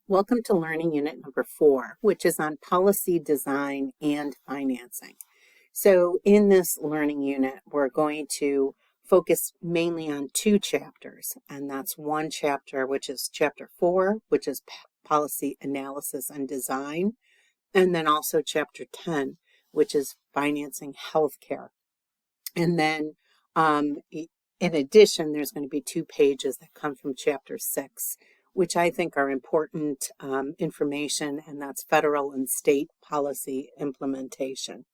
Welcome to Learning Unit number 4, which is on policy design and financing. So in this learning unit, we're going to focus mainly on two chapters, and that's one chapter, which is chapter 4, which is policy analysis and design, and then also chapter 10, which is financing healthcare. And then in addition, there's going to be 2 pages that come from chapter 6, which I think are important information, and that's federal and state policy implementation.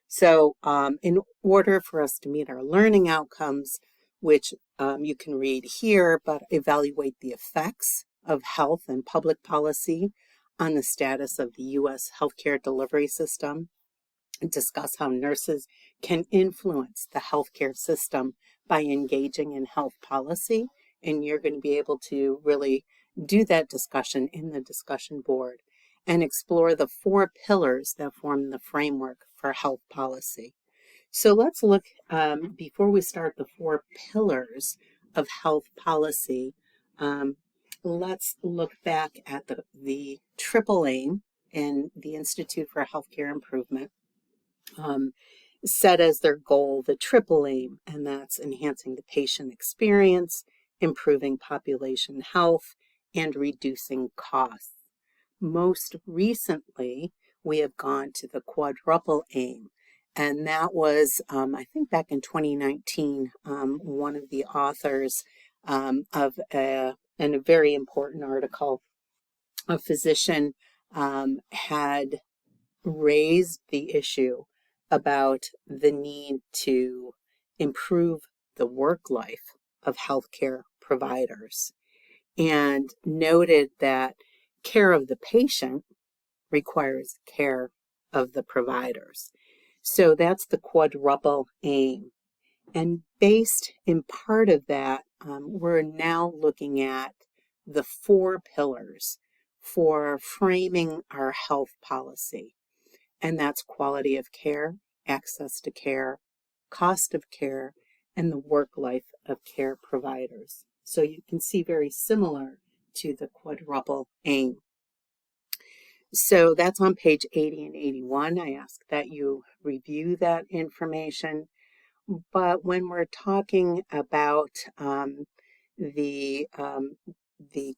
So in order for us to meet our learning outcomes, which you can read here, but evaluate the effects of health and public policy on the status of the U.S. healthcare delivery system, and discuss how nurses can influence the healthcare system by engaging in health policy. And you're going to be able to really do that discussion in the discussion board and explore the 4 pillars that form the framework for health policy. So let's look, before we start the 4 pillars of health policy, let's look back at the triple aim in the Institute for Healthcare Improvement. Set as their goal the triple aim, and that's enhancing the patient experience, improving population health, and reducing costs. Most recently, we have gone to the quadruple aim, and that was, I think back in 2019, one of the authors in a very important article, a physician had raised the issue about the need to improve the work life of healthcare providers and noted that care of the patient requires care of the providers. So that's the quadruple aim. And based in part of that, we're now looking at the 4 pillars for framing our health policy. And that's quality of care, access to care, cost of care, and the work life of care providers. So you can see very similar to the quadruple aim. So that's on page 80 and 81. I ask that you review that information. But when we're talking about the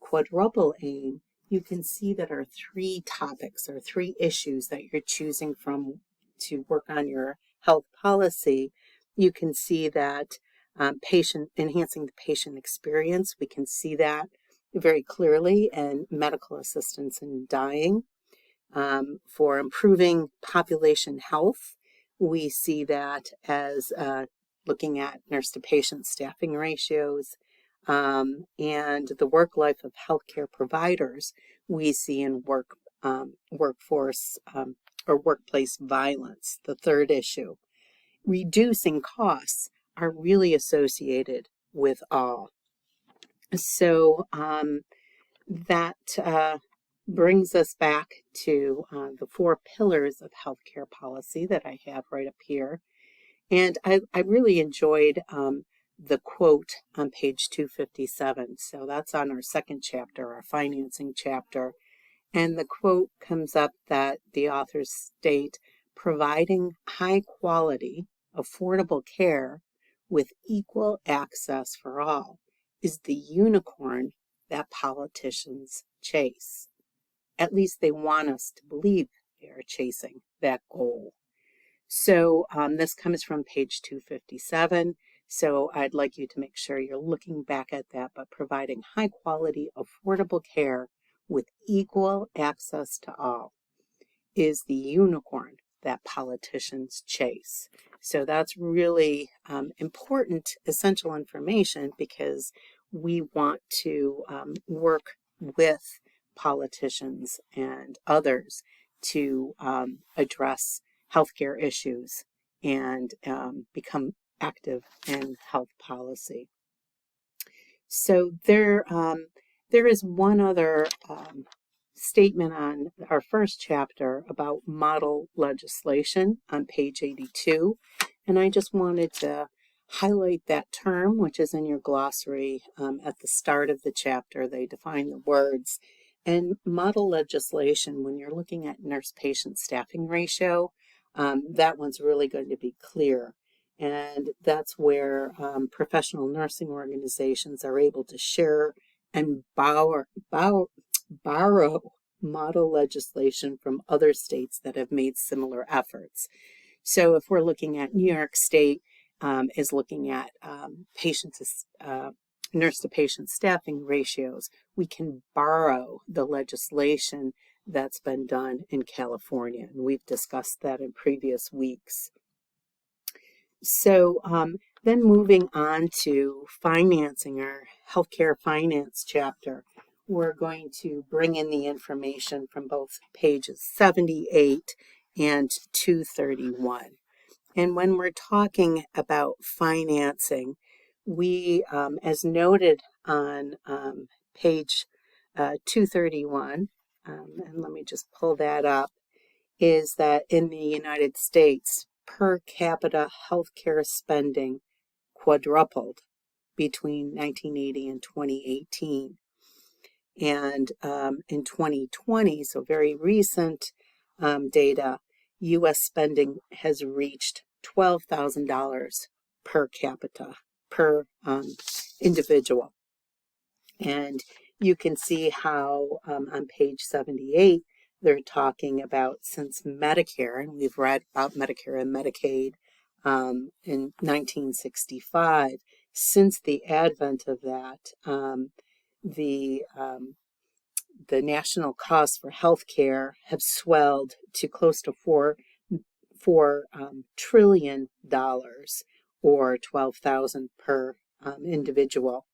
quadruple aim, you can see that our 3 topics or 3 issues that you're choosing from to work on your health policy. You can see that enhancing the patient experience, we can see that very clearly, and medical assistance in dying. For improving population health, we see that as looking at nurse to patient staffing ratios, and the work life of healthcare providers we see in workforce or workplace violence. The 3rd issue, reducing costs, are really associated with all. So that brings us back to the 4 pillars of healthcare policy that I have right up here. And I really enjoyed the quote on page 257. So that's on our 2nd chapter, our financing chapter. And the quote comes up that the authors state, providing high quality, affordable care with equal access for all is the unicorn that politicians chase. At least they want us to believe they are chasing that goal. So this comes from page 257. So I'd like you to make sure you're looking back at that, but providing high quality, affordable care with equal access to all is the unicorn that politicians chase. So that's really important, essential information, because we want to work with politicians and others to address healthcare issues and become active in health policy. So there is one other statement on our 1st chapter about model legislation on page 82. And I just wanted to highlight that term, which is in your glossary at the start of the chapter. They define the words. And model legislation, when you're looking at nurse-patient staffing ratio, that one's really going to be clear. And that's where professional nursing organizations are able to share and borrow model legislation from other states that have made similar efforts. So if we're looking at New York State is looking at nurse-to-patient staffing ratios, we can borrow the legislation that's been done in California, and we've discussed that in previous weeks. So then moving on to financing, our healthcare finance chapter, we're going to bring in the information from both pages 78 and 231. And when we're talking about financing, we, as noted on page 231, and let me just pull that up, is that in the United States, per capita healthcare spending quadrupled between 1980 and 2018. And in 2020, so very recent data, U.S. spending has reached $12,000 per capita, per individual. And you can see how on page 78, they're talking about since Medicare, and we've read about Medicare and Medicaid in 1965, since the advent of that, the national costs for healthcare have swelled to close to $4 trillion, or 12,000 per individual.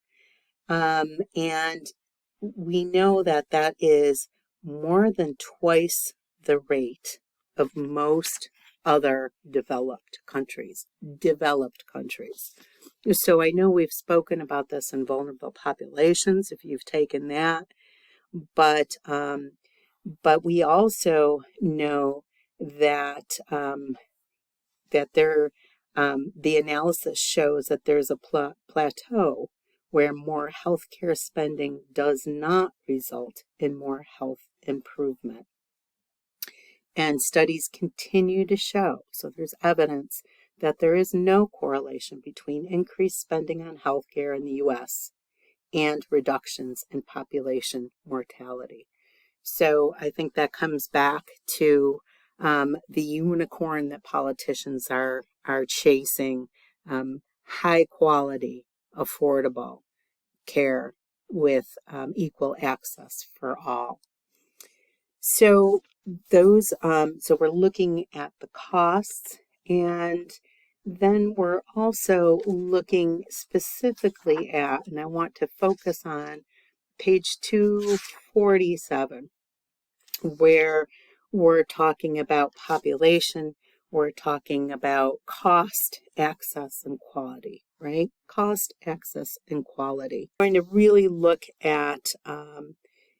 And we know that that is more than twice the rate of most other developed countries. So I know we've spoken about this in vulnerable populations, if you've taken that, but we also know that the analysis shows that there's a plateau where more healthcare spending does not result in more health improvement. And studies continue to show, so there's evidence that there is no correlation between increased spending on healthcare in the U.S. and reductions in population mortality. So I think that comes back to the unicorn that politicians are chasing, high quality, affordable care with equal access for all. So so we're looking at the costs, and then we're also looking specifically at, and I want to focus on page 247, where we're talking about population, we're talking about cost, access, and quality, right? Cost, access, and quality. We're going to really look at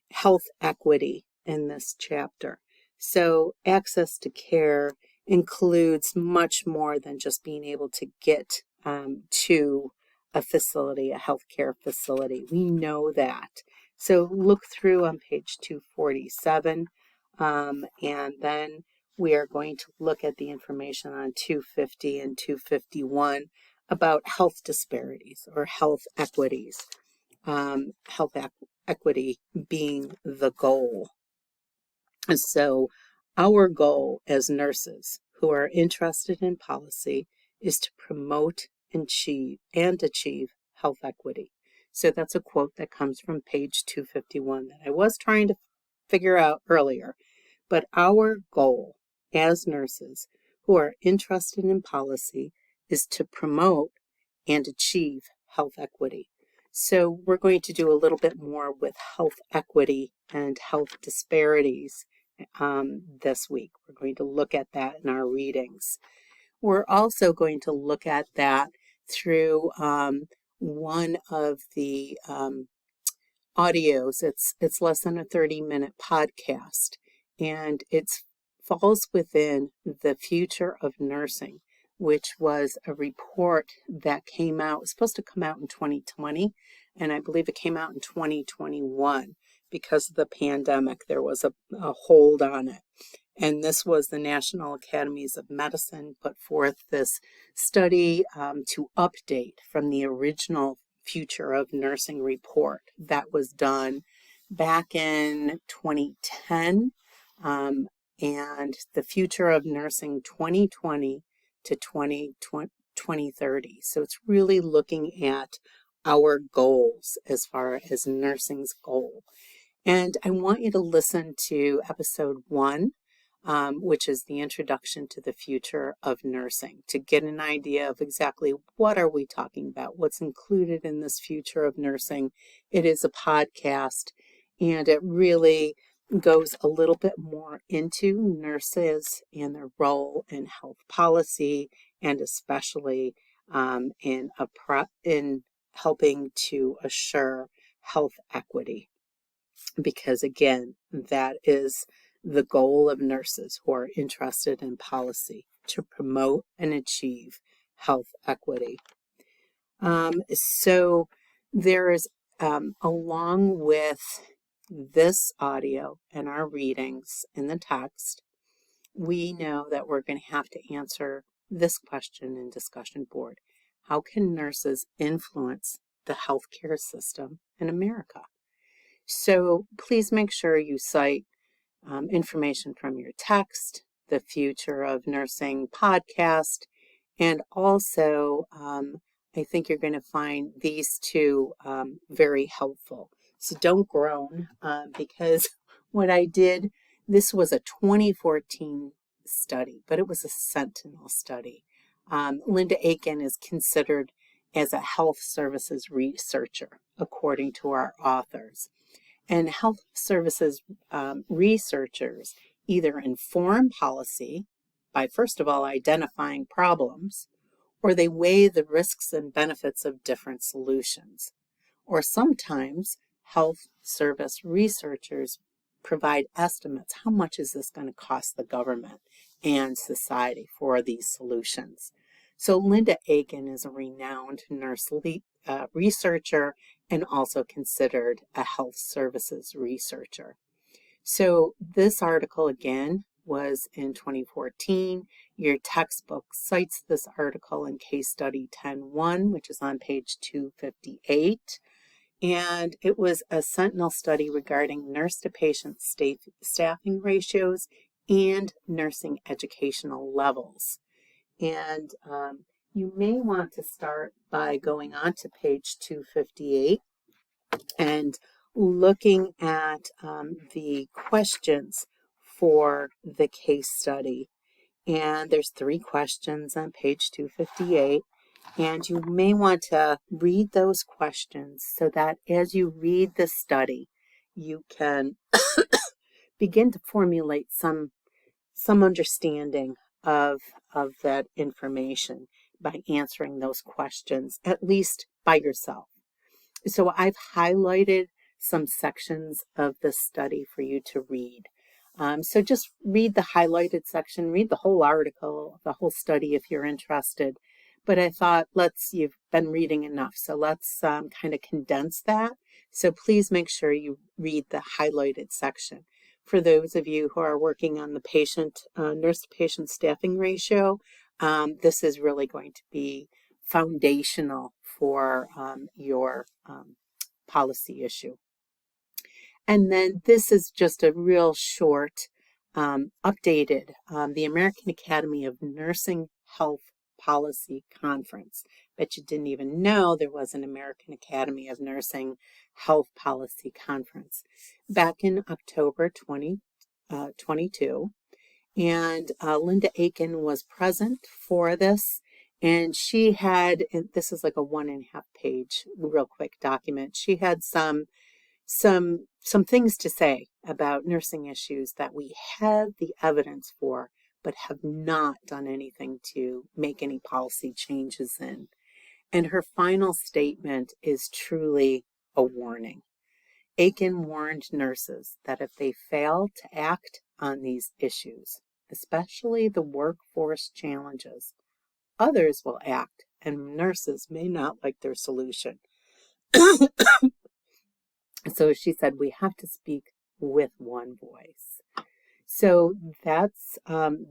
health equity in this chapter. So access to care includes much more than just being able to get to a facility, a healthcare facility. We know that. So look through on page 247, and then we are going to look at the information on 250 and 251 about health disparities or health equities. Equity being the goal. So our goal as nurses who are interested in policy is to promote and achieve health equity. So that's a quote that comes from page 251 that I was trying to figure out earlier. But our goal as nurses who are interested in policy is to promote and achieve health equity. So we're going to do a little bit more with health equity and health disparities this week. We're going to look at that in our readings. We're also going to look at that through one of the audios. It's less than a 30-minute podcast, and it falls within the future of nursing, which was a report that came out, it was supposed to come out in 2020, and I believe it came out in 2021. because of the pandemic. There was a hold on it. And this was the National Academies of Medicine put forth this study to update from the original Future of Nursing report that was done back in 2010, and the Future of Nursing 2020 to 2030. So it's really looking at our goals as far as nursing's goal. And I want you to listen to episode 1, which is the introduction to the future of nursing, to get an idea of exactly what are we talking about, what's included in this future of nursing. It is a podcast, and it really goes a little bit more into nurses and their role in health policy, and especially in helping to assure health equity. Because again, that is the goal of nurses who are interested in policy, to promote and achieve health equity. So there is, along with this audio and our readings in the text, we know that we're going to have to answer this question in discussion board. How can nurses influence the healthcare system in America? So please make sure you cite information from your text, the Future of Nursing podcast, and also I think you're going to find these two very helpful. So don't groan, because what I did, this was a 2014 study, but it was a sentinel study. Linda Aiken is considered as a health services researcher, according to our authors. And health services researchers either inform policy by, first of all, identifying problems, or they weigh the risks and benefits of different solutions. Or sometimes health service researchers provide estimates. How much is this going to cost the government and society for these solutions? So Linda Aiken is a renowned nurse researcher and also considered a health services researcher. So this article, again, was in 2014. Your textbook cites this article in case study 10.1, which is on page 258. And it was a sentinel study regarding nurse-to-patient staffing ratios and nursing educational levels. And you may want to start by going on to page 258 and looking at the questions for the case study. And there's 3 questions on page 258. And you may want to read those questions so that as you read the study, you can begin to formulate some understanding of that information by answering those questions, at least by yourself. So I've highlighted some sections of the study for you to read. So just read the highlighted section, read the whole article, the whole study if you're interested. But I thought, you've been reading enough, so let's kind of condense that. So please make sure you read the highlighted section. For those of you who are working on the nurse-to-patient staffing ratio, this is really going to be foundational for your policy issue. And then this is just a real short, updated, the American Academy of Nursing Health Policy Conference. Bet you didn't even know there was an American Academy of Nursing Health Policy Conference back in October 2022. And Linda Aiken was present for this. And she had, and this is like a 1.5 page, real quick document. She had some things to say about nursing issues that we have the evidence for, but have not done anything to make any policy changes in. And her final statement is truly a warning. Aiken warned nurses that if they fail to act on these issues, especially the workforce challenges, others will act, and nurses may not like their solution. So she said, we have to speak with one voice. So that's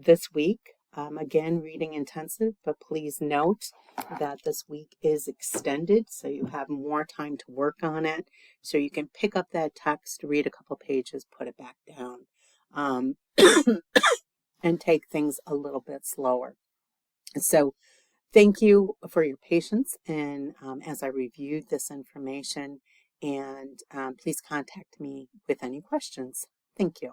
this week. Again, reading intensive, but please note that this week is extended, so you have more time to work on it. So you can pick up that text, read a couple pages, put it back down, um, and take things a little bit slower. So thank you for your patience and as I reviewed this information, and please contact me with any questions. Thank you.